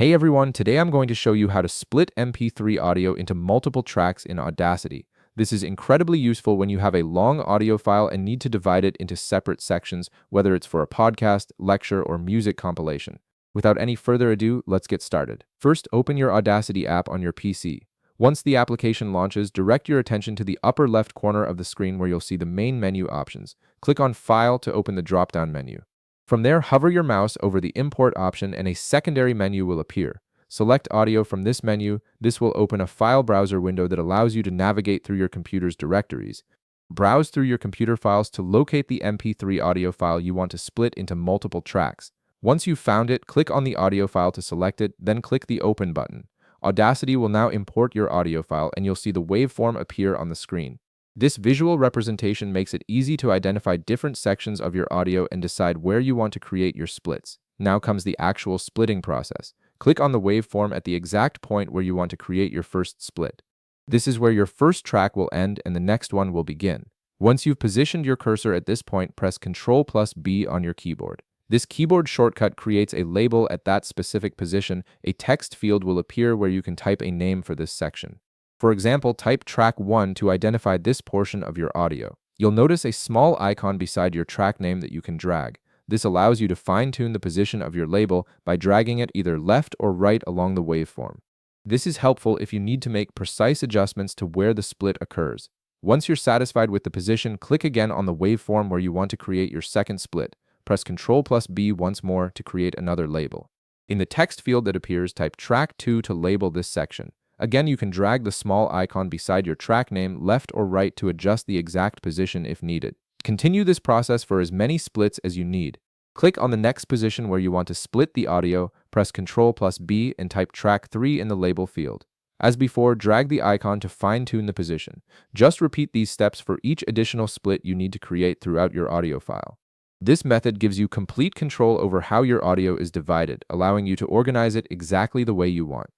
Hey everyone, today I'm going to show you how to split MP3 audio into multiple tracks in Audacity. This is incredibly useful when you have a long audio file and need to divide it into separate sections, whether it's for a podcast, lecture, or music compilation. Without any further ado, let's get started. First, open your Audacity app on your PC. Once the application launches, direct your attention to the upper left corner of the screen where you'll see the main menu options. Click on File to open the drop-down menu. From there, hover your mouse over the Import option and a secondary menu will appear. Select Audio from this menu. This will open a file browser window that allows you to navigate through your computer's directories. Browse through your computer files to locate the MP3 audio file you want to split into multiple tracks. Once you've found it, click on the audio file to select it, then click the Open button. Audacity will now import your audio file and you'll see the waveform appear on the screen. This visual representation makes it easy to identify different sections of your audio and decide where you want to create your splits. Now comes the actual splitting process. Click on the waveform at the exact point where you want to create your first split. This is where your first track will end and the next one will begin. Once you've positioned your cursor at this point, press Ctrl+B on your keyboard. This keyboard shortcut creates a label at that specific position. A text field will appear where you can type a name for this section. For example, type track 1 to identify this portion of your audio. You'll notice a small icon beside your track name that you can drag. This allows you to fine-tune the position of your label by dragging it either left or right along the waveform. This is helpful if you need to make precise adjustments to where the split occurs. Once you're satisfied with the position, click again on the waveform where you want to create your second split. Press Ctrl+B once more to create another label. In the text field that appears, type track 2 to label this section. Again, you can drag the small icon beside your track name left or right to adjust the exact position if needed. Continue this process for as many splits as you need. Click on the next position where you want to split the audio, press Ctrl+B and type track 3 in the label field. As before, drag the icon to fine-tune the position. Just repeat these steps for each additional split you need to create throughout your audio file. This method gives you complete control over how your audio is divided, allowing you to organize it exactly the way you want.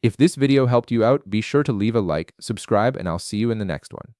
If this video helped you out, be sure to leave a like, subscribe, and I'll see you in the next one.